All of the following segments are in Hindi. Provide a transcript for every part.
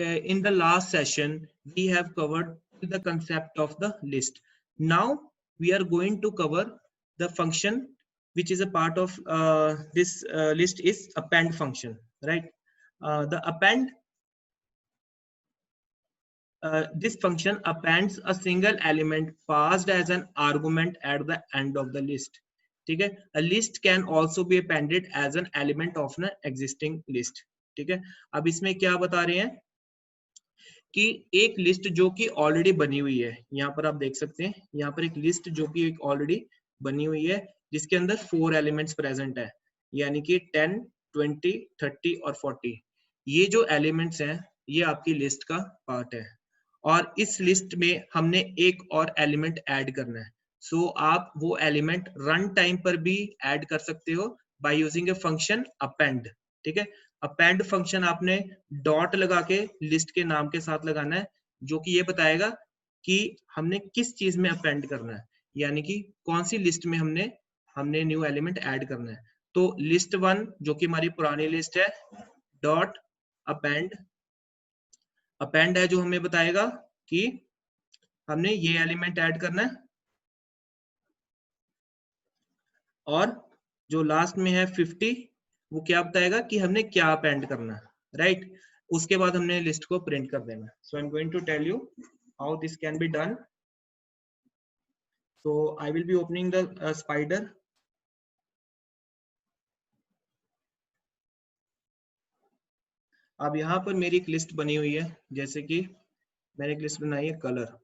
in the last session, we have covered the concept of the list. Now we are going to cover the function which is a part of this list is append function, right? The append, this function appends a single element passed as an argument at the end of the list. ठीक है? A list can also be appended as an element of an existing list. ठीक है? अब इसमें क्या बता रहे हैं कि एक लिस्ट जो कि ऑलरेडी बनी हुई है, यहाँ पर आप देख सकते हैं, यहाँ पर एक लिस्ट जो कि एक ऑलरेडी बनी हुई है जिसके अंदर 4 एलिमेंट्स प्रेजेंट है, यानी कि 10, 20, 30 और 40। ये जो एलिमेंट्स हैं ये आपकी लिस्ट का पार्ट है और इस लिस्ट में हमने एक और एलिमेंट ऐड करना है। सो आप वो एलिमेंट रन टाइम पर भी ऐड कर सकते हो by using a function append. ठीक है? अपेंड फंक्शन आपने डॉट लगा के लिस्ट के नाम के साथ लगाना है, जो कि ये बताएगा कि हमने किस चीज में अपेंड करना है, यानी कि कौन सी लिस्ट में हमने न्यू एलिमेंट ऐड करना है। तो लिस्ट 1 जो कि हमारी पुरानी लिस्ट है, डॉट अपेंड, अपेंड है जो हमें बताएगा कि हमने ये एलिमेंट ऐड करना है, और जो लास्ट में है 50 वो क्या बताएगा कि हमने क्या अपेंड करना है, राइट? उसके बाद हमने लिस्ट को प्रिंट कर देना। So I am going to tell you how this can be done. So I will be opening the spider. अब यहाँ पर मेरी एक लिस्ट बनी हुई है, जैसे कि मैंने एक लिस्ट बनाई है कलर,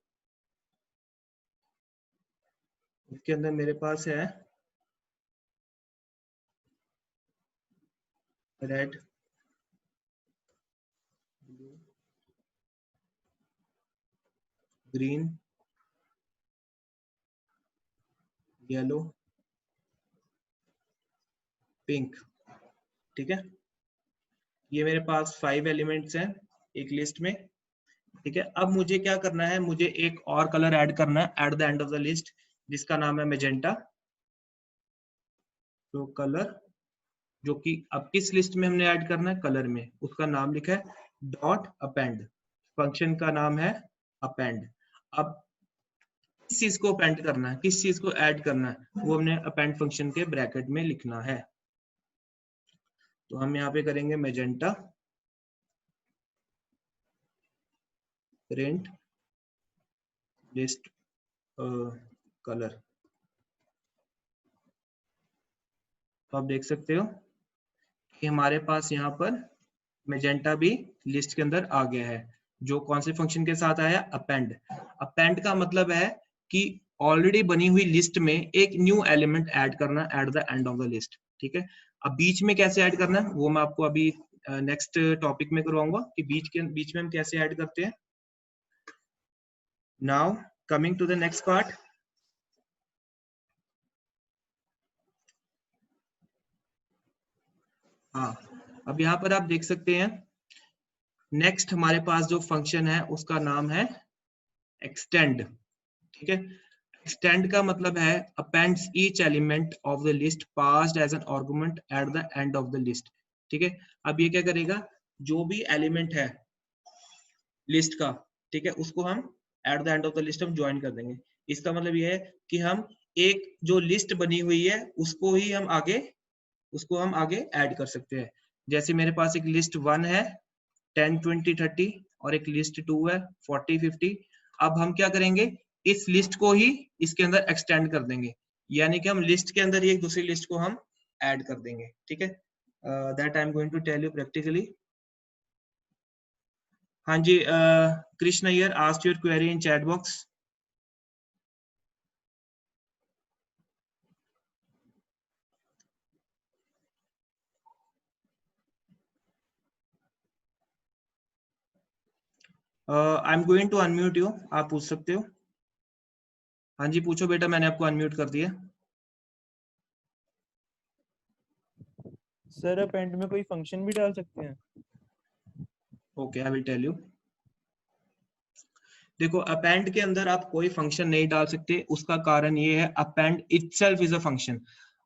उसके अंदर मेरे पास है red, blue, green, yellow, pink. ठीक है? ये मेरे पास 5 एलिमेंट्स हैं एक लिस्ट में। ठीक है? अब मुझे क्या करना है, मुझे एक और कलर ऐड करना है eight the end of the list, जिसका नाम है मैजेंटा। तो कलर जो कि अब किस लिस्ट में हमने ऐड करना है, कलर में, उसका नाम लिखा है डॉट अपेंड। फंक्शन का नाम है अपेंड। अब किस चीज को अपेंड करना है, किस चीज को ऐड करना है, वो हमने अपेंड फंक्शन के ब्रैकेट में लिखना है। तो हम यहाँ पे करेंगे मैजेंटा प्रिंट लिस्ट कलर। तो आप देख सकते हो कि हमारे पास यहाँ पर मैजेंटा भी लिस्ट के अंदर आ गया है, जो कौन से फंक्शन के साथ आया, अपेंड। अपेंड का मतलब है कि ऑलरेडी बनी हुई लिस्ट में एक न्यू एलिमेंट ऐड करना eight the end of the list. ठीक है? अब बीच में कैसे ऐड करना है वो मैं आपको अभी नेक्स्ट टॉपिक में करवाऊंगा कि बीच में हम कैसे ऐड करते हैं। Now coming to the next part. हाँ, अब यहाँ पर आप देख सकते हैं नेक्स्ट हमारे पास जो फंक्शन है उसका नाम है एक्सटेंड। ठीक है? एक्सटेंड का मतलब है appends each element of the list passed as an argument at the end of the list. ठीक है? अब ये क्या करेगा, जो भी एलिमेंट है लिस्ट का, ठीक है, उसको हम eight the end of the list हम ज्वाइन कर देंगे। इसका मतलब ये है कि हम एक जो लिस्ट बनी हुई है उसको हम आगे ऐड कर सकते हैं। जैसे मेरे पास एक लिस्ट 1 है 10, 20, 30 और एक लिस्ट 2 है 40, 50। अब हम क्या करेंगे, इस लिस्ट को ही इसके अंदर एक्सटेंड कर देंगे, यानी कि हम लिस्ट के अंदर ही एक दूसरी लिस्ट को हम ऐड कर देंगे। ठीक है? That I am going to tell you practically. हाँ जी, Krishna Iyer asked your query in chat box. I am going to unmute you, आप पूछ सकते हो। हाँ जी पूछो बेटा, मैंने आपको अनम्यूट कर दिया। सर अपेंड में कोई फंक्शन भी डाल सकते हैं? Okay, I will tell you. देखो, अपेंड के अंदर आप कोई फंक्शन नहीं डाल सकते, उसका कारण ये है append itself is a function.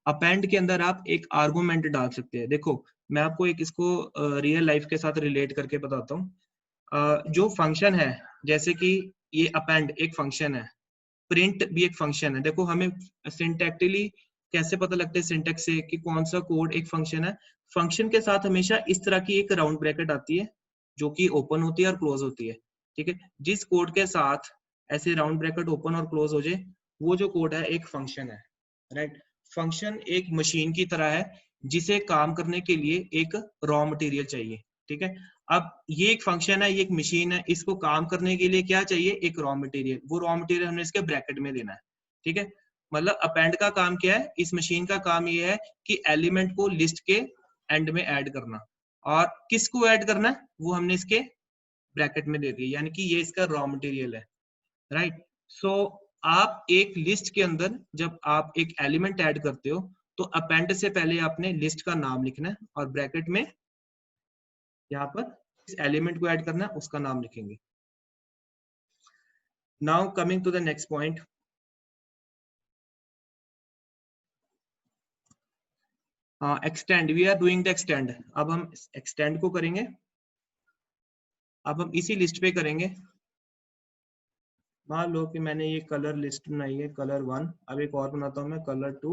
Append के अंदर आप एक आर्गुमेंट डाल सकते हैं। देखो मैं आपको एक इसको रियल लाइफ के साथ रिलेट करके बताता हूँ। जो फंक्शन है, जैसे कि ये अपेंड एक फंक्शन है, प्रिंट भी एक फंक्शन है। देखो हमें सिंटैक्टिकली कैसे पता लगता है सिंटैक्स से कि कौन सा कोड एक फंक्शन है। फंक्शन के साथ हमेशा इस तरह की एक राउंड ब्रैकेट आती है जो कि ओपन होती है और क्लोज होती है। ठीक है, जिस कोड के साथ ऐसे राउंड ब्रैकेट ओपन और क्लोज हो जाए वो जो कोड है एक फंक्शन है, राइट। फंक्शन एक मशीन की तरह है जिसे काम करने के लिए एक रॉ मटेरियल चाहिए। ठीक है, अब ये एक फंक्शन है, ये एक मशीन है, इसको काम करने के लिए क्या चाहिए, एक रॉ मटेरियल। वो रॉ मटेरियल हमने इसके ब्रैकेट में देना है। ठीक है, मतलब अपेंड का काम क्या है, इस मशीन का काम ये है कि एलिमेंट को लिस्ट के एंड में ऐड करना, और किसको ऐड करना है वो हमने इसके ब्रैकेट में दे दिया, यानी कि ये इसका रॉ मटेरियल है, राइट। सो आप एक लिस्ट के अंदर जब आप एक एलिमेंट ऐड करते हो तो अपेंड से पहले आपने लिस्ट का नाम लिखना है और ब्रैकेट में यहाँ पर इस एलिमेंट को ऐड करना है उसका नाम लिखेंगे। Now coming to the next point, extend. We are doing the extend. अब हम एक्सटेंड को करेंगे, अब हम इसी लिस्ट पे करेंगे। मान लो कि मैंने ये कलर लिस्ट बनाई है, कलर 1। अब एक और बनाता हूं मैं, कलर 2।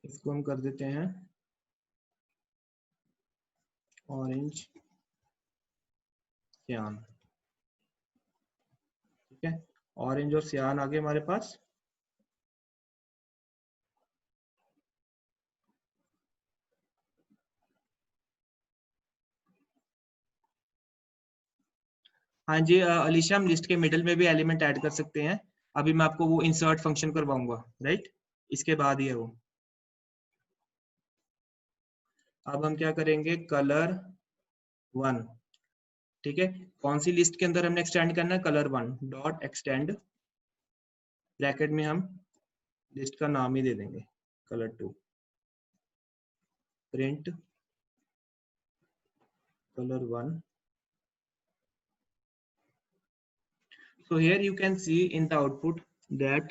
इसको हम कर देते हैं ऑरेंज सियान। ठीक है, ऑरेंज और सियान आ गए हमारे पास। हाँ जी अलीशा, हम लिस्ट के मिडिल में भी एलिमेंट ऐड कर सकते हैं। अभी मैं आपको वो इंसर्ट फंक्शन करवाऊंगा, राइट, इसके बाद ही है वो। अब हम क्या करेंगे, कलर 1। ठीक है, कौन सी लिस्ट के अंदर हमने एक्सटेंड करना है, कलर 1 डॉट एक्सटेंड, ब्रैकेट में हम लिस्ट का नाम ही दे देंगे colour 2, print colour 1। So here you can see in the output that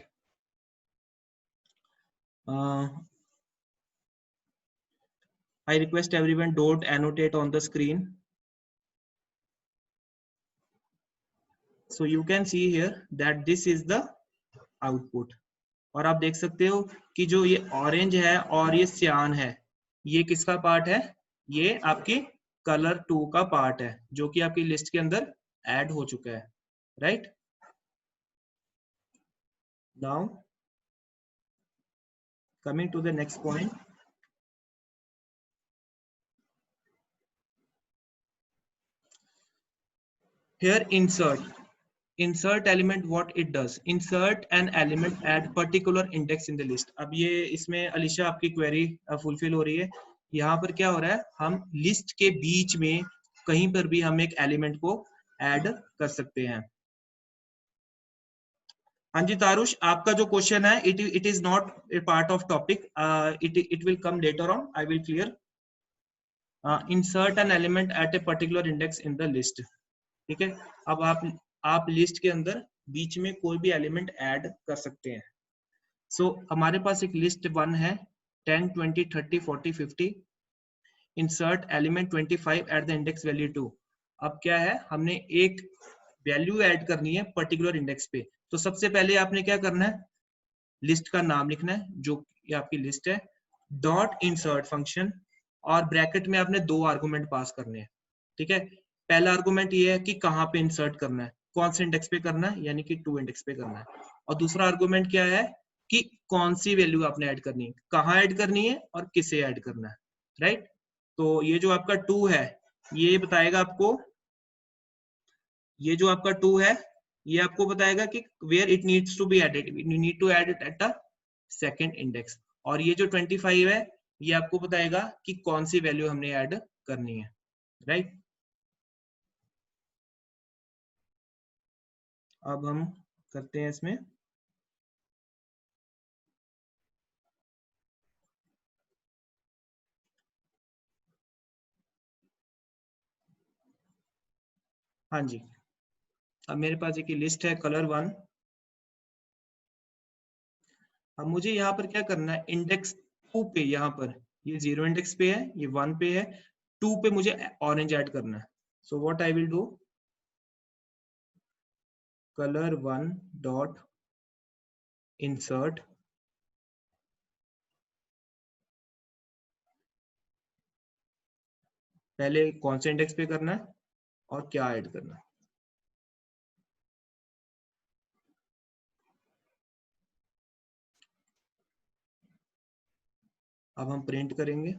I request everyone don't annotate on the screen. So you can see here that this is the output. और आप देख सकते हो कि जो ये ऑरेंज है और ये सियान है, ये किसका पार्ट है, ये आपकी कलर 2 का पार्ट है जो कि आपकी लिस्ट के अंदर ऐड हो चुका है, right. Now coming to the next point, here insert element, what it does, insert an element at particular index in the list। अब ये इसमें अलीशा आपकी क्वेरी फुलफिल हो रही है। यहाँ पर क्या हो रहा है, हम लिस्ट के बीच में कहीं पर भी हम एक एलिमेंट को ऐड कर सकते हैं। हाँ जी तारुष, आपका जो क्वेश्चन है it is not a part of topic, it will come later on, I will clear. Insert an element at a particular index in the list. ठीक है, अब आप लिस्ट के अंदर बीच में कोई भी एलिमेंट ऐड कर सकते हैं। सो हमारे पास एक लिस्ट 1 है, 10 20 30 40 50, insert element 25 at the index value 2। अब क्या है, हमने एक वैल्यू ऐड करनी है पर्टिकुलर इंडेक्स पे। तो सबसे पहले आपने क्या करना है, लिस्ट का नाम लिखना है जो ये आपकी लिस्ट है, डॉट इंसर्ट फंक्शन, और ब्रैकेट में आपने 2 आर्गुमेंट पास करने हैं। ठीक है, पहला आर्गुमेंट ये है कि कहाँ पे इंसर्ट करना है, कौन से इंडेक्स पे करना है, यानी कि 2 इंडेक्स पे करना है। और दूसरा आर्गुमेंट क्या है कि कौन सी वैल्यू आपने ऐड करनी है, कहाँ ऐड करनी है और किसे ऐड करना है, राइट। तो ये जो आपका 2 है ये बताएगा आपको, ये जो आपका 2 है ये आपको बताएगा कि where it needs to be added, you need to add it at a second index. और ये जो 25 है ये आपको बताएगा कि कौन सी वैल्यू हमने ऐड करनी है, राइट। अब हम करते हैं इसमें, हाँ जी, अब मेरे पास एक लिस्ट है कलर 1। अब मुझे यहाँ पर क्या करना है, इंडेक्स 2 पे, यहाँ पर ये 0 इंडेक्स पे है, ये 1 पे है, 2 पे मुझे ऑरेंज ऐड करना है. So what I will do, color 1 dot insert पहले कौन से इंडेक्स पे करना है और क्या ऐड करना है. अब हम प्रिंट करेंगे.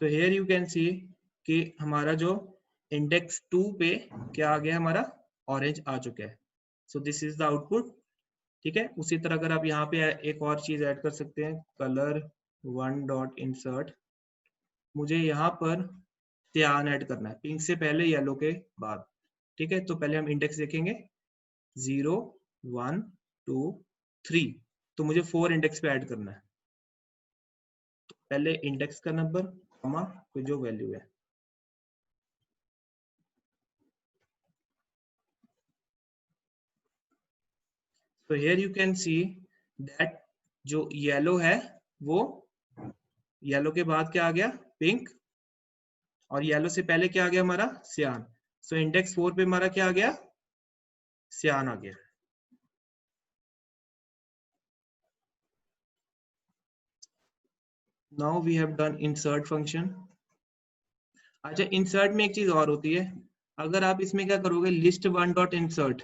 So here you can see कि हमारा जो इंडेक्स 2 पे क्या आ गया, हमारा ऑरेंज आ चुका है. So this is the output. ठीक है. उसी तरह अगर आप यहाँ पे एक और चीज ऐड कर सकते हैं, color 1 dot insert, मुझे यहाँ पर सियान ऐड करना है, पिंक से पहले येलो के बाद. ठीक है. तो पहले हम इंडेक्स देखेंगे, 0 1 2 3, तो मुझे 4 इंडेक्स पे ऐड करना है. तो पहले इंडेक्स का नंबर कॉमा कोई जो वैल्यू है. So here you can see that जो येलो है वो येलो के बाद क्या आ गया, पिंक, और येलो से पहले क्या आ गया हमारा, सियान. सो इंडेक्स 4 पे हमारा क्या आ गया, सियान आ गया. Now we have done insert function. अच्छा, इंसर्ट में एक चीज और होती है, अगर आप इसमें क्या करोगे, लिस्ट 1 डॉट इंसर्ट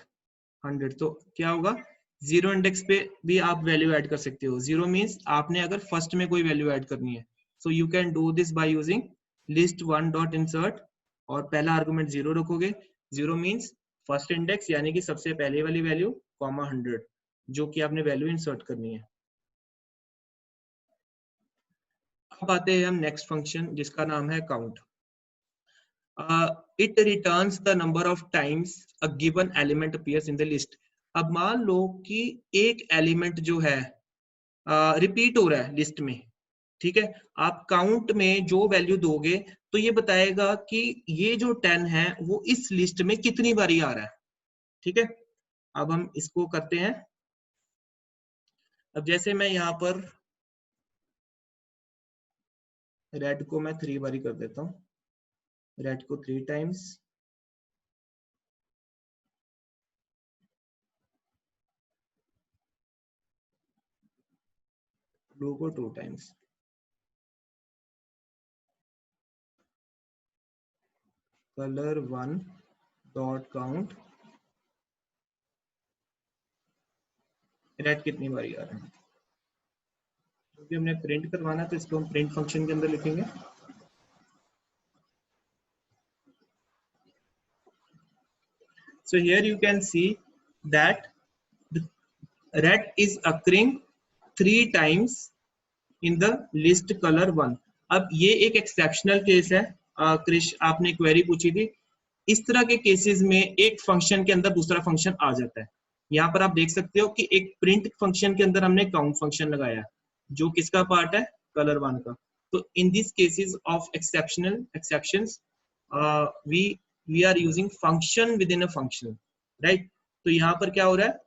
100, तो क्या होगा, 0 इंडेक्स पे भी आप वैल्यू ऐड कर सकते हो. 0 मीन्स आपने अगर फर्स्ट में कोई वैल्यू ऐड करनी है, so you can do this by using list 1 dot insert, और पहला आर्गुमेंट 0 रखोगे. 0 मीन्स फर्स्ट इंडेक्स यानी कि सबसे पहले वाली वैल्यू, कॉमा 100 जो कि आपने वैल्यू इंसर्ट करनी है. अब आते हैं हम नेक्स्ट फंक्शन जिसका नाम है count. It returns the number of times a given element appears in the list. अब मान लो कि एक एलिमेंट जो है रिपीट हो रहा है लिस्ट में. ठीक है. आप काउंट में जो वैल्यू दोगे तो ये बताएगा कि ये जो 10 है वो इस लिस्ट में कितनी बारी आ रहा है. ठीक है. अब हम इसको करते हैं. अब जैसे मैं यहाँ पर रेड को मैं 3 बारी कर देता हूँ, रेड को 3 टाइम्स, ब्लू को 2 times. color 1 dot count, red कितनी बारी आ रहा है, क्योंकि हमने प्रिंट करवाना है तो इसको हम प्रिंट फंक्शन के अंदर लिखेंगे. So here you can see that the red is occurring 3 times in the list color 1. अब ये एक एक्सेप्शनल केस है. क्रिश, आपने क्वेरी पूछी थी, इस तरह के केसेस में एक फंक्शन के अंदर दूसरा फंक्शन आ जाता है. यहाँ पर आप देख सकते हो कि एक प्रिंट फंक्शन के अंदर हमने काउंट फंक्शन लगाया जो किसका पार्ट है, कलर 1 का. तो in this cases of exceptions we are using function within a function, right. तो यहाँ पर क्या हो रहा है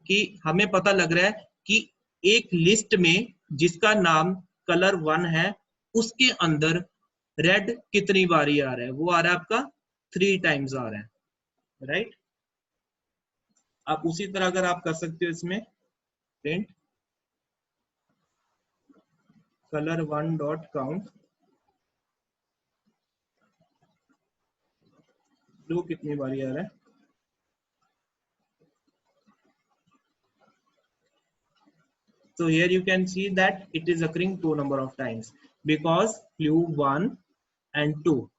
कि हमें पता लग रहा है कि एक लिस्ट में जिसका नाम कलर 1 है उसके अंदर रेड कितनी बारी आ रहा है, वो आ रहा है आपका 3 टाइम्स आ रहा है, राइट. आप उसी तरह अगर आप कर सकते हो इसमें print color 1 dot count, blue कितनी बारी आ रहा है. So here you can see that it is occurring 2 number of times because blue 1 and 2.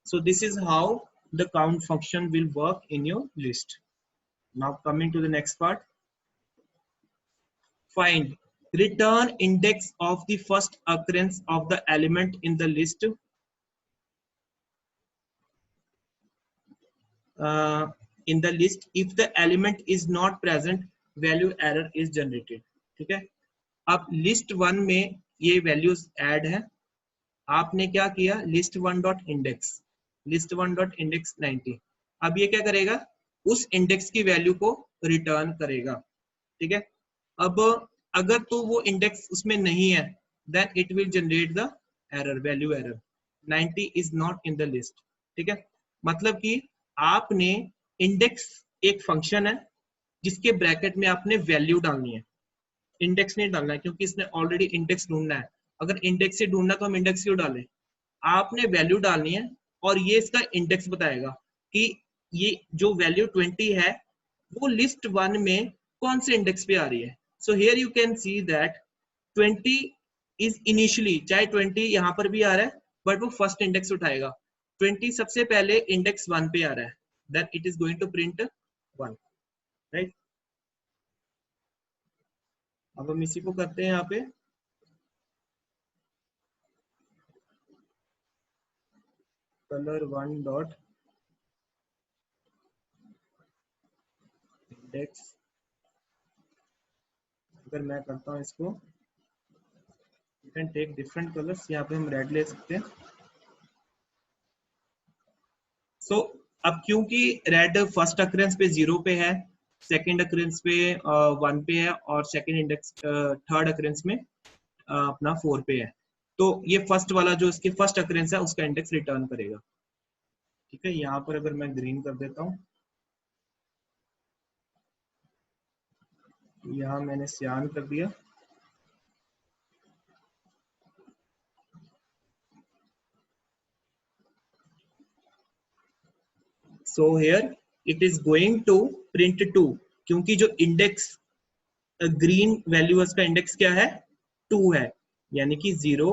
So this is how the count function will work in your list. Now coming to the next part. Find, return index of the first occurrence of the element in the list. In the list, if the element is not present, value error is generated. ठीक है. अब लिस्ट 1 में ये वैल्यूज ऐड है. आपने क्या किया, लिस्ट 1 डॉट इंडेक्स 90. अब ये क्या करेगा, उस इंडेक्स की वैल्यू को रिटर्न करेगा। ठीक है, अब अगर तो वो इंडेक्स उसमें नहीं है then it will generate the error, value error 90 is not in the list. ठीक है, मतलब कि आपने इंडेक्स एक फंक्शन है जिसके ब्रैकेट में आपने वैल्यू डालनी है, इंडेक्स नहीं डालना है क्योंकि इसने ऑलरेडी इंडेक्स ढूंढना है। अगर इंडेक्स से ढूंढना तो हम इंडेक्स क्यों डालें, आपने वैल्यू डालनी है और ये इसका इंडेक्स बताएगा कि ये जो वैल्यू 20 है वो लिस्ट 1 में कौन से इंडेक्स पे आ रही है। सो here you can see that 20 is initially, चाहे 20 यहाँ पर भी आ रहा है बट वो फर्स्ट इंडेक्स उठाएगा। 20 सबसे पहले इंडेक्स 1 पे आ रहा है, then it is going to print 1, right. अब हम इसी को करते हैं यहाँ पे, color1 डॉट इंडेक्स, अगर मैं करता हूँ इसको, you can take different colours, यहाँ पे हम रेड ले सकते हैं। सो अब क्योंकि रेड फर्स्ट अकरेंस पे 0 पे है, सेकंड अकरेंस पे 1 पे है और सेकंड इंडेक्स थर्ड अकरेंस में अपना 4 पे है, तो ये फर्स्ट वाला जो इसके फर्स्ट अकरेंस है उसका इंडेक्स रिटर्न करेगा। ठीक है, यहाँ पर अगर मैं ग्रीन कर देता हूँ, यहाँ मैंने सियान कर दिया, so here it is going to print 2, क्योंकि जो इंडेक्स ग्रीन वैल्यू उसका इंडेक्स क्या है, 2 है, यानी कि 0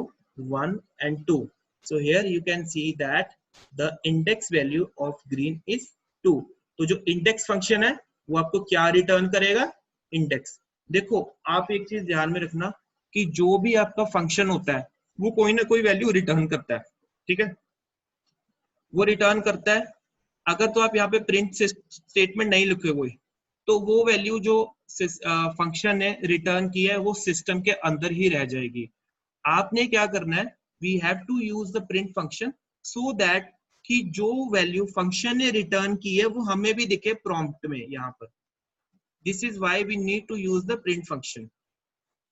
1 and 2। So here you can see that the index value of green is 2। तो जो इंडेक्स फंक्शन है वो आपको क्या रिटर्न करेगा, इंडेक्स। देखो आप एक चीज ध्यान में रखना कि जो भी आपका फंक्शन होता है वो कोई ना कोई वैल्यू रिटर्न करता है। ठीक है, वो रिटर्न करता है। अगर तो आप यहाँ पे प्रिंट स्टेटमेंट नहीं लिखे हुए तो वो वैल्यू जो फंक्शन ने रिटर्न की है वो सिस्टम के अंदर ही रह जाएगी। आपने क्या करना है, we have to use the print function so that कि जो वैल्यू फंक्शन ने रिटर्न की है वो हमें भी दिखे प्रॉम्प्ट में यहाँ पर। This is why we need to use the print function.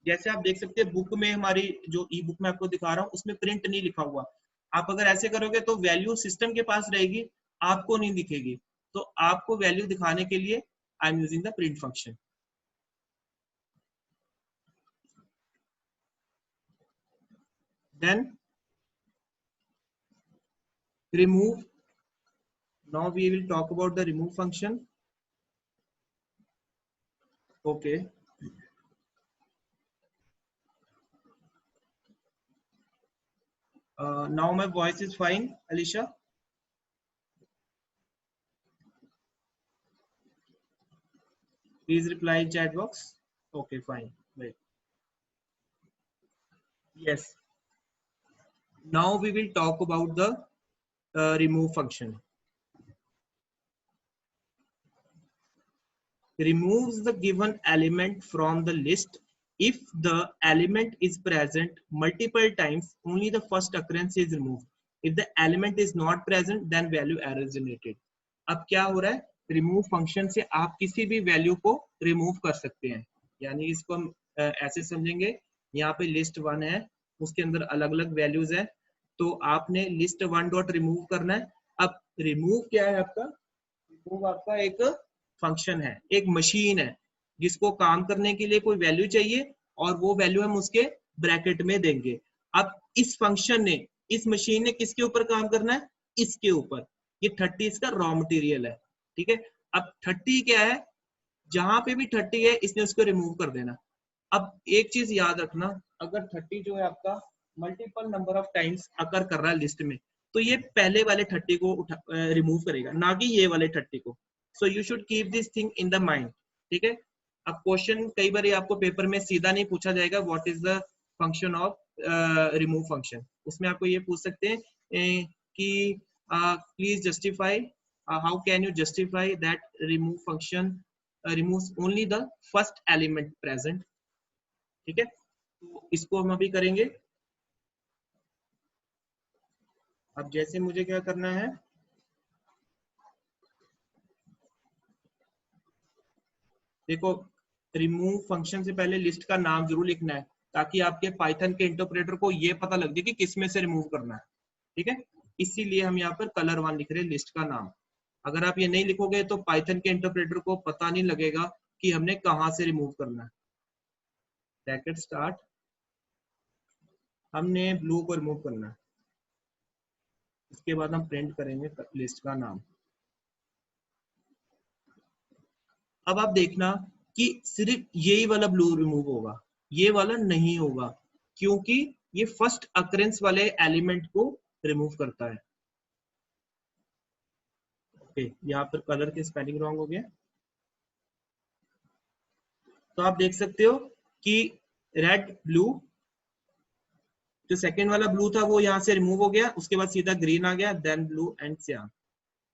जैसे आप देख सकते हैं बुक में, हमारी जो ई बुक में आपको दिखा रहा हूँ उसमें प्रिंट नहीं लिखा हुआ, आप अगर ऐसे करोगे तो वैल्यू सिस्टम के पास रहेगी, आपको नहीं दिखेगी। तो आपको वैल्यू दिखाने के लिए I am using the print function. Then remove, now we will talk about the remove function. Okay, now my voice is fine, Alicia. Please reply in chat box. Okay, fine. Wait. Yes. Now we will talk about the remove function. Removes the given element from the list if the element is present multiple times, only the first occurrence is removed. If the element is not present, then value error is generated. अब क्या हो रहा है, रिमूव फंक्शन से आप किसी भी वैल्यू को रिमूव कर सकते हैं। यानी इसको हम ऐसे समझेंगे, यहाँ पे लिस्ट 1 है, उसके अंदर अलग अलग वैल्यूज है, तो आपने लिस्ट 1 डॉट रिमूव करना है। अब रिमूव क्या है आपका, रिमूव आपका एक फंक्शन है, एक मशीन है जिसको काम करने के लिए कोई वैल्यू चाहिए और वो वैल्यू हम उसके ब्रैकेट में देंगे। अब इस फंक्शन ने, इस मशीन ने किसके ऊपर काम करना है, इसके ऊपर। ये 30 इसका रॉ मटेरियल है। ठीक है, अब 30 क्या है, जहां पे भी 30 है इसने उसको रिमूव कर देना। अब एक चीज याद रखना, अगर 30 जो है आपका मल्टीपल नंबर ऑफ टाइम्स अकर कर रहा है लिस्ट में, तो ये पहले वाले 30 को रिमूव करेगा, ना कि ये वाले 30 को। So you should keep this thing in the mind. ठीक है, अब क्वेश्चन कई बार आपको पेपर में सीधा नहीं पूछा जाएगा, what is the function of remove function. उसमें आपको ये पूछ सकते हैं कि please justify, how can you justify that remove function removes only the first element present। ठीक है, तो इसको हम अभी करेंगे। अब जैसे मुझे क्या करना है, देखो, रिमूव फंक्शन से पहले लिस्ट का नाम जरूर लिखना है, ताकि आपके पाइथन के इंटरप्रेटर को ये पता लग जाए कि किस में से रिमूव करना है। ठीक है, इसीलिए हम यहाँ पर कलर 1 लिख रहे हैं, लिस्ट का नाम। अगर आप ये नहीं लिखोगे तो पाइथन के इंटरप्रेटर को पता नहीं लगेगा कि हमने कहाँ से रिमूव करना है। ब्रैकेट स्टार्ट, हमने ब्लू को रिमूव करना है, इसके बाद हम प्रिंट करेंगे लिस्ट का नाम। अब आप देखना कि सिर्फ यही वाला ब्लू रिमूव होगा, ये वाला नहीं होगा, क्योंकि ये फर्स्ट अकरेंस वाले एलिमेंट को रिमूव करता है। ओके, यहाँ पर कलर के स्पेलिंग रॉन्ग हो गया। तो आप देख सकते हो कि रेड ब्लू, जो सेकंड वाला ब्लू था वो यहाँ से रिमूव हो गया, उसके बाद सीधा ग्रीन आ गया, देन ब्लू एंड सियान।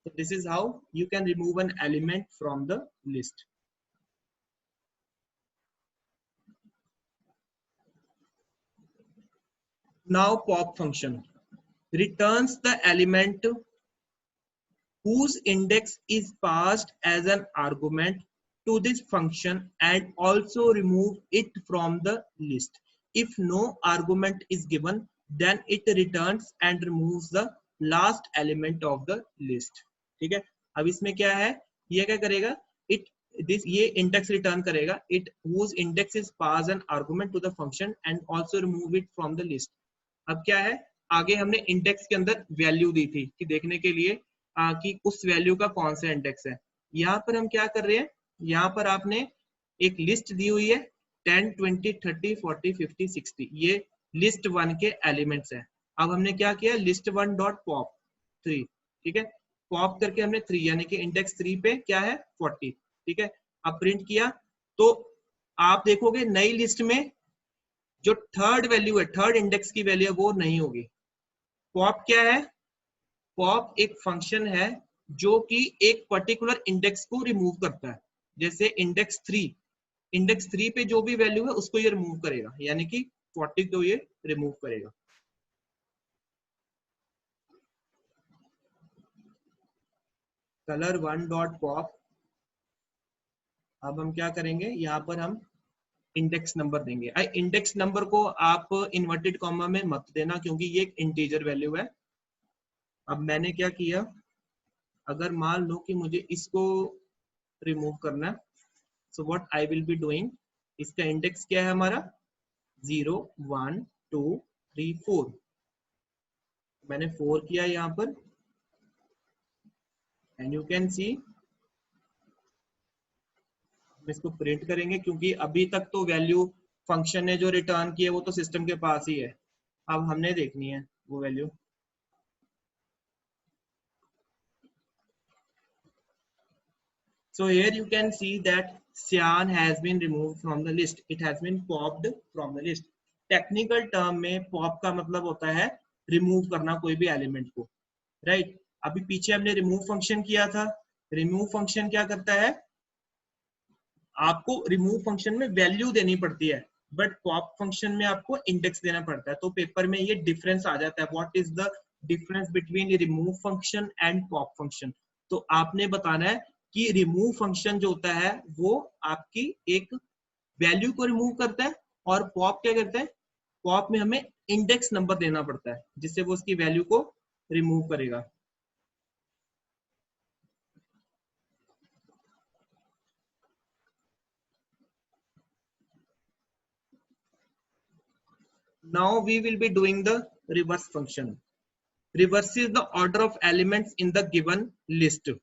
So this is how you can remove an element from the list. Now pop function returns the element whose index is passed as an argument to this function and also remove it from the list. If no argument is given, then it returns and removes the last element of the list. ठीक है, अब इसमें क्या है, ये क्या करेगा, it this ये index return करेगा, it whose index is pass an argument to the function and also remove it from the list. अब क्या है, आगे हमने इंडेक्स के अंदर वैल्यू दी थी कि देखने के लिए कि उस वैल्यू का कौन सा इंडेक्स है। यहाँ पर हम क्या कर रहे हैं, यहाँ पर आपने एक लिस्ट दी हुई है 10, 20, 30, 40, 50, 60, ये लिस्ट 1 के एलिमेंट्स है। अब हमने क्या किया, लिस्ट 1 डॉट पॉप 3, ठीक है, पॉप करके हमने 3 यानी कि इंडेक्स 3 पे क्या है 40, ठीक है। अब प्रिंट किया तो आप देखोगे नई लिस्ट में जो थर्ड वैल्यू है, थर्ड इंडेक्स की वैल्यू है, वो नहीं होगी। पॉप क्या है, पॉप एक फंक्शन है जो कि एक पर्टिकुलर इंडेक्स को रिमूव करता है। जैसे इंडेक्स 3 पे जो भी वैल्यू है उसको ये रिमूव करेगा, यानी कि 40 को ये रिमूव करेगा। कलर 1 डॉट पॉप, अब हम क्या करेंगे, यहाँ पर हम इंडेक्स नंबर देंगे। इंडेक्स नंबर को आप इन्वर्टेड कॉमा में मत देना, क्योंकि ये एक इंटीजर वैल्यू है। अब मैंने क्या किया, अगर मान लो कि मुझे इसको रिमूव करना है, so what I will be doing, इसका इंडेक्स क्या है हमारा 0, 1, 2, 3, 4, मैंने 4 किया यहाँ पर, एंड यू कैन सी, हम इसको प्रिंट करेंगे क्योंकि अभी तक तो वैल्यू फंक्शन ने जो रिटर्न की है वो तो सिस्टम के पास ही है, अब हमने देखनी है वो value. So here you can see that cyan has been removed from the list. It has been popped from the list. Technical term में pop का मतलब होता है remove करना कोई भी element को, right? अभी पीछे हमने remove function किया था। remove function क्या करता है, आपको remove function में value देनी पड़ती है, but pop function में आपको index देना पड़ता है। तो पेपर में ये difference आ जाता है, what is the difference between remove function and pop function। तो आपने बताना है कि रिमूव फंक्शन जो होता है वो आपकी एक वैल्यू को रिमूव करता है, और पॉप क्या करता है, पॉप में हमें इंडेक्स नंबर देना पड़ता है जिससे वो उसकी वैल्यू को रिमूव करेगा। Now we will be doing the reverse function. Reverse is the order of elements in the given list.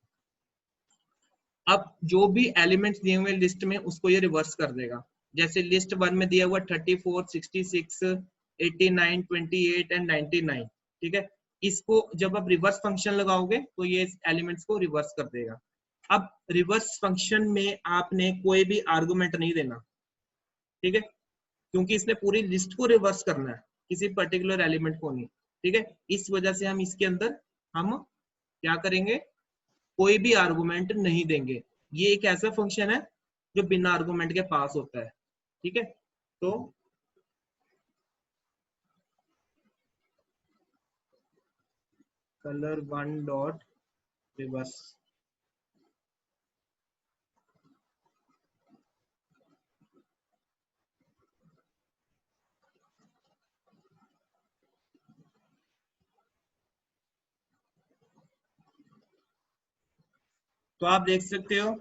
अब जो भी एलिमेंट्स दिए हुए लिस्ट में उसको ये रिवर्स कर देगा। जैसे लिस्ट 1 में दिया हुआ 34, 66, 89, 28 एंड 99, ठीक है, इसको जब आप रिवर्स फंक्शन लगाओगे तो ये एलिमेंट्स को रिवर्स कर देगा। अब रिवर्स फंक्शन में आपने कोई भी आर्गुमेंट नहीं देना, ठीक है, क्योंकि इसने पूरी लिस्ट को रिवर्स करना है, किसी पर्टिकुलर एलिमेंट को नहीं, ठीक है। इस वजह से हम इसके अंदर हम क्या करेंगे, कोई भी आर्गुमेंट नहीं देंगे। ये एक ऐसा फंक्शन है जो बिना आर्गुमेंट के पास होता है, ठीक है। तो कलर 1 डॉट रिवर्स, तो आप देख सकते हो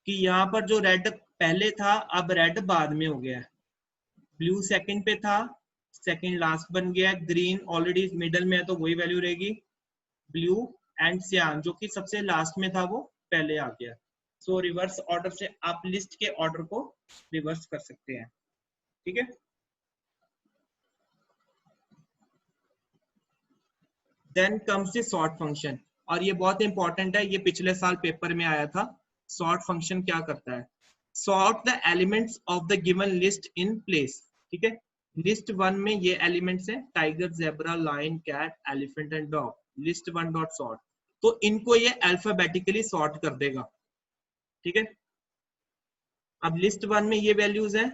कि यहाँ पर जो रेड पहले था अब रेड बाद में हो गया है, ब्लू सेकंड पे था, सेकंड लास्ट बन गया, ग्रीन ऑलरेडी मिडल में है तो वही वैल्यू रहेगी, ब्लू एंड सियान जो कि सबसे लास्ट में था वो पहले आ गया। सो रिवर्स ऑर्डर से आप लिस्ट के ऑर्डर को रिवर्स कर सकते हैं, ठीक है। Then comes the sort function, और ये बहुत इंपॉर्टेंट है, ये पिछले साल पेपर में आया था। सॉर्ट फंक्शन क्या करता है? Sort the elements of the given list in place, ठीक है। लिस्ट वन में ये एलिमेंट्स हैं, tiger, zebra, lion, cat, elephant and dog. List one dot sort, तो इनको ये अल्फाबेटिकली सॉर्ट कर देगा, ठीक है। अब लिस्ट वन में ये वैल्यूज हैं,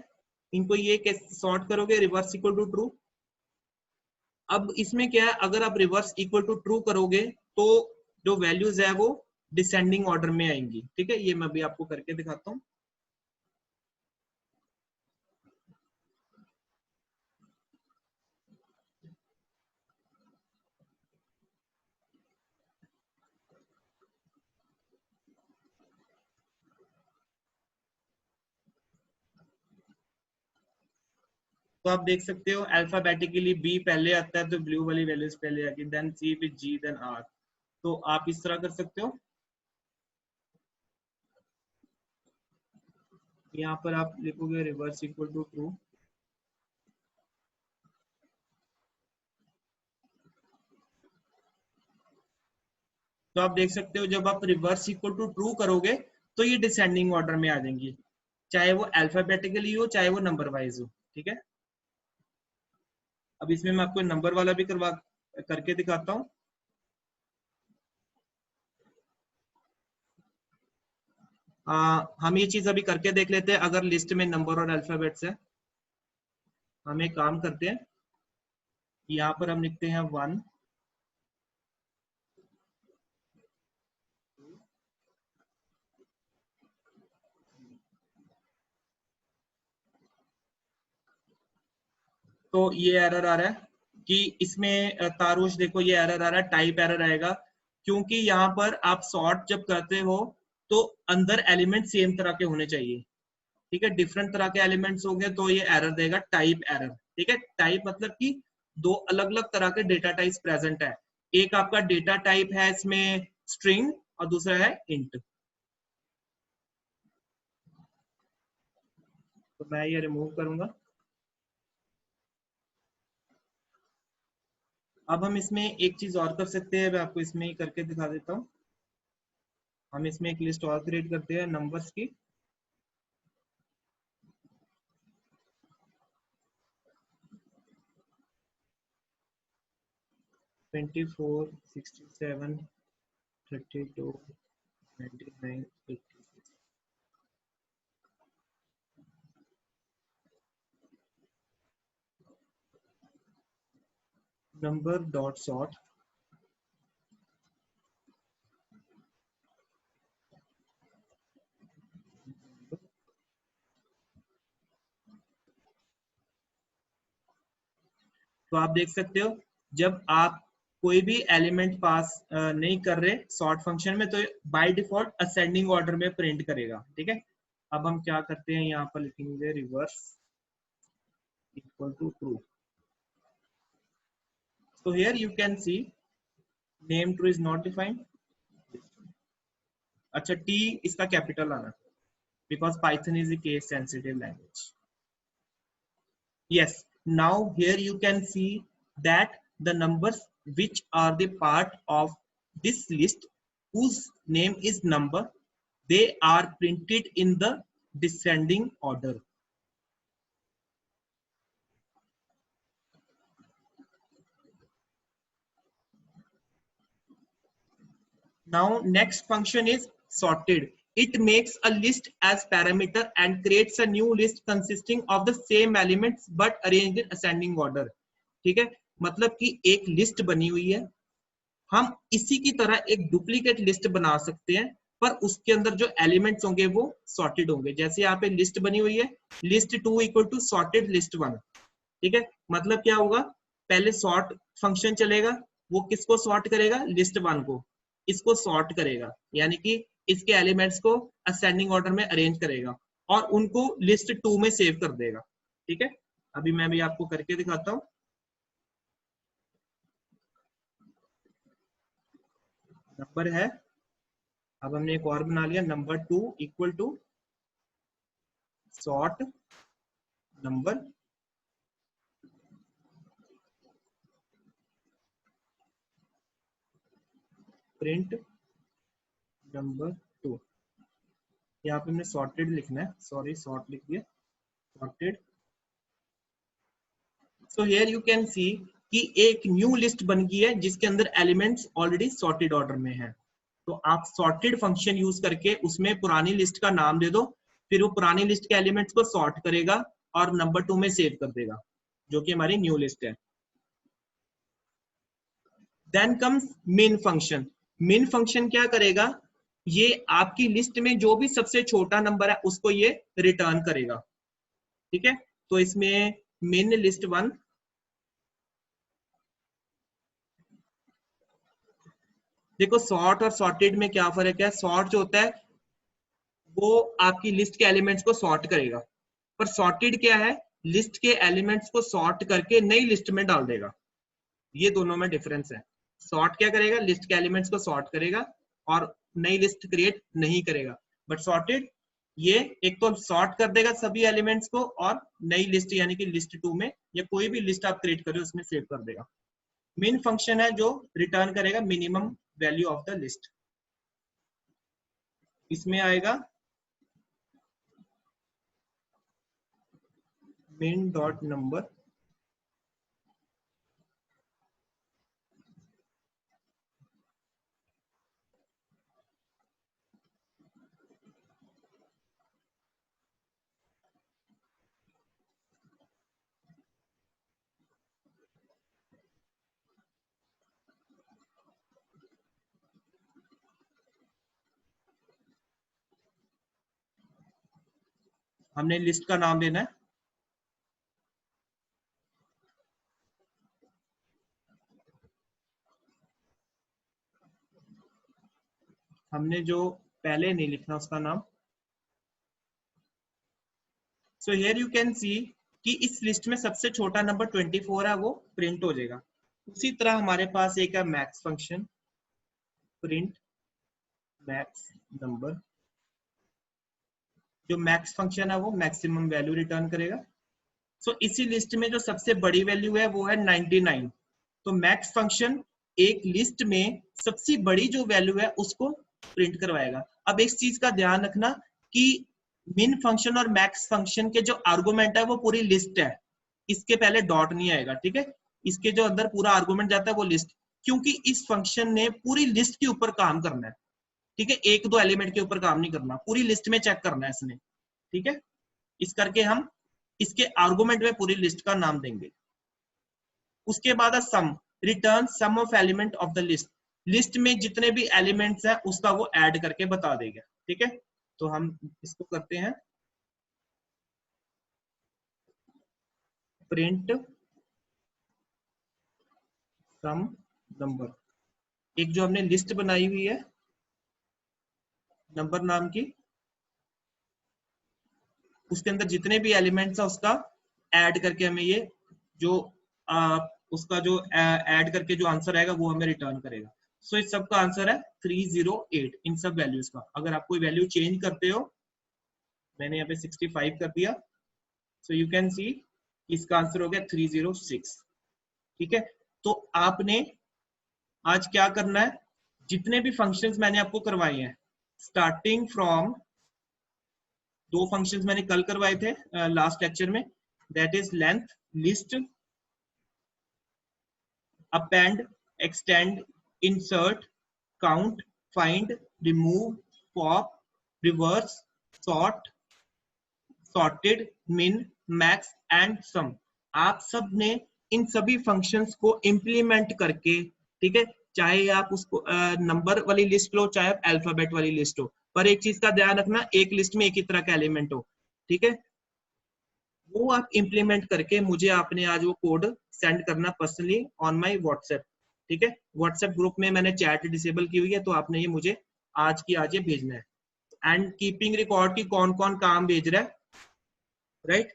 इनको ये कैसे सॉर्ट करोगे? Reverse equal to true. अब इसमें क्या है, अगर आप रिवर्स इक्वल टू ट्रू करोगे तो जो वैल्यूज है वो डिसेंडिंग ऑर्डर में आएंगी, ठीक है। ये मैं भी आपको करके दिखाता हूँ। तो आप देख सकते हो अल्फाबेटिकली बी पहले आता है तो ब्लू वाली वैल्यूज पहले आएगी, देन सी, फिर जी, देन आर। तो आप इस तरह कर सकते हो। यहाँ पर आप लिखोगे रिवर्स इक्वल टू ट्रू, तो आप देख सकते हो जब आप रिवर्स इक्वल टू ट्रू करोगे तो ये डिसेंडिंग ऑर्डर में आ जाएंगी, चाहे वो अल्फाबेटिकली हो चाहे वो नंबर वाइज हो, ठीक है। अब इसमें मैं आपको नंबर वाला भी करके दिखाता हूँ। हम ये चीज अभी करके देख लेते हैं। अगर लिस्ट में नंबर और अल्फाबेट्स है, हम एक काम करते हैं, यहाँ पर हम लिखते हैं 1, तो ये एरर आ रहा है कि इसमें तारुष देखो ये एरर आ रहा है, टाइप एरर आएगा, क्योंकि यहाँ पर आप सॉर्ट जब करते हो तो अंदर एलिमेंट सेम तरह के होने चाहिए, ठीक है। डिफरेंट तरह के एलिमेंट्स होंगे तो ये एरर देगा, टाइप एरर, ठीक है। टाइप मतलब कि दो अलग अलग तरह के डेटा टाइप्स प्रेजेंट है, एक आपका डेटा टाइप है इसमें स्ट्रिंग और दूसरा है इंट। तो मैं ये रिमूव करूंगा। अब हम इसमें एक चीज और कर सकते हैं, मैं आपको इसमें ही करके दिखा देता हूँ। हम इसमें एक लिस्ट और क्रिएट करते हैं नंबर्स की। ट्वेंटी 67, 32, 99, 86। नंबर डॉट सॉर्ट, तो आप देख सकते हो जब आप कोई भी एलिमेंट पास नहीं कर रहे सॉर्ट फंक्शन में तो बाय डिफॉल्ट असेंडिंग ऑर्डर में प्रिंट करेगा, ठीक है। अब हम क्या करते हैं, यहाँ पर लिखेंगे reverse equal to true. So here you can see name true is not defined. अच्छा T इसका कैपिटल आना, because Python is a case sensitive language. Yes, now here you can see that the numbers which are the part of this list whose name is number, they are printed in the descending order. Now next function is sorted. It makes a list as parameter and creates a new list consisting of the same elements but arranged in ascending order. ठीक है, मतलब कि एक लिस्ट बनी हुई है, हम इसी की तरह एक डुप्लीकेट लिस्ट बना सकते हैं पर उसके अंदर जो एलिमेंट्स होंगे वो सॉर्टेड होंगे। जैसे यहाँ पे लिस्ट बनी हुई है, list 2 equal to sorted list 1, ठीक है। मतलब क्या होगा, पहले सॉर्ट फंक्शन चलेगा, वो किसको सॉर्ट करेगा, लिस्ट 1 को, इसको सॉर्ट करेगा, यानी कि इसके एलिमेंट्स को असेंडिंग ऑर्डर में अरेंज करेगा और उनको लिस्ट 2 में सेव कर देगा। ठीक है, अभी मैं भी आपको करके दिखाता हूं। नंबर है, अब हमने एक और बना लिया, number 2 equal to sort number print number 2। यहाँ पे हमने सॉर्टेड लिखना है, सॉरी सॉर्ट लिख दिया, sorted. So here you can सी कि एक न्यू लिस्ट बन गई है जिसके अंदर एलिमेंट्स ऑलरेडी सॉर्टेड ऑर्डर में है। तो आप सॉर्टेड फंक्शन यूज करके उसमें पुरानी लिस्ट का नाम दे दो, फिर वो पुरानी लिस्ट के एलिमेंट्स को सॉर्ट करेगा और नंबर 2 में सेव कर देगा, जो कि हमारी न्यू लिस्ट है। Then comes main function. Main function क्या करेगा, ये आपकी लिस्ट में जो भी सबसे छोटा नंबर है उसको ये रिटर्न करेगा। ठीक है, तो इसमें मेन लिस्ट 1, देखो सॉर्ट और सॉर्टेड में क्या फर्क है। सॉर्ट जो होता है वो आपकी लिस्ट के एलिमेंट्स को सॉर्ट करेगा, पर सॉर्टेड क्या है, लिस्ट के एलिमेंट्स को सॉर्ट करके नई लिस्ट में डाल देगा। ये दोनों में डिफरेंस है। सॉर्ट क्या करेगा, लिस्ट के एलिमेंट्स को सॉर्ट करेगा और नई लिस्ट क्रिएट नहीं करेगा। बट सॉर्टेड ये एक तो सॉर्ट कर देगा सभी एलिमेंट्स को और नई लिस्ट यानी कि लिस्ट 2 में या कोई भी लिस्ट आप क्रिएट कर रहे हो उसमें सेव कर देगा। मेन फंक्शन है जो रिटर्न करेगा minimum value of the list. इसमें आएगा मेन डॉट नंबर हमने लिस्ट का नाम देना है। हमने जो पहले नहीं लिखना उसका नाम। सो हियर यू कैन सी कि इस लिस्ट में सबसे छोटा नंबर 24 है, वो प्रिंट हो जाएगा। उसी तरह हमारे पास एक है max function, print max number. जो मैक्स फंक्शन है वो मैक्सिमम वैल्यू रिटर्न करेगा। सो इसी लिस्ट में जो सबसे बड़ी वैल्यू है वो है 99। तो मैक्स फंक्शन एक लिस्ट में सबसे बड़ी जो वैल्यू है उसको प्रिंट करवाएगा। अब एक चीज का ध्यान रखना कि मिन फंक्शन और मैक्स फंक्शन के जो आर्गुमेंट है वो पूरी लिस्ट है, इसके पहले डॉट नहीं आएगा। ठीक है, इसके जो अंदर पूरा आर्गुमेंट जाता है वो लिस्ट, क्योंकि इस फंक्शन ने पूरी लिस्ट के ऊपर काम करना है। ठीक है, एक दो एलिमेंट के ऊपर काम नहीं करना, पूरी लिस्ट में चेक करना है इसने। ठीक है, इस करके हम इसके आर्गुमेंट में पूरी लिस्ट का नाम देंगे। उसके बाद sum, return sum of element of the list. List में जितने भी एलिमेंट्स हैं उसका वो ऐड करके बता देगा। ठीक है, तो हम इसको करते हैं प्रिंट सम नंबर। एक जो हमने लिस्ट बनाई हुई है नंबर नाम की, उसके अंदर जितने भी एलिमेंट्स है उसका ऐड करके हमें ये जो उसका जो ऐड करके जो आंसर आएगा वो हमें रिटर्न करेगा। सो इस सब का आंसर है 308 इन सब वैल्यूज का। अगर आप कोई वैल्यू चेंज करते हो, मैंने यहाँ पे 65 कर दिया, सो यू कैन सी इसका आंसर हो गया 306। ठीक है, तो आपने आज क्या करना है, जितने भी फंक्शंस मैंने आपको करवाए हैं, स्टार्टिंग फ्रॉम, दो फंक्शंस मैंने कल करवाए थे लास्ट लेक्चर में, that is length, list, append, extend, insert, count, find, remove, pop, reverse, sort, sorted, min, max and sum। आप सब ने इन सभी फंक्शंस को इंप्लीमेंट करके, ठीक है, चाहे आप उसको नंबर वाली लिस्ट लो चाहे आप अल्फाबेट वाली लिस्ट हो, पर एक चीज का ध्यान रखना, एक लिस्ट में एक ही तरह का एलिमेंट हो। ठीक है, वो आप इंप्लीमेंट करके मुझे आपने आज वो कोड सेंड करना पर्सनली ऑन माय व्हाट्सएप। ठीक है, व्हाट्सएप ग्रुप में मैंने चैट डिसेबल की हुई है, तो आपने ये मुझे आज की आज ये भेजना है। एंड कीपिंग रिकॉर्ड की कौन कौन काम भेज रहा है, right.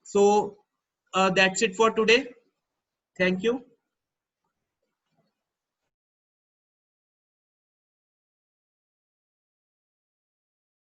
So that's it for today, thank you.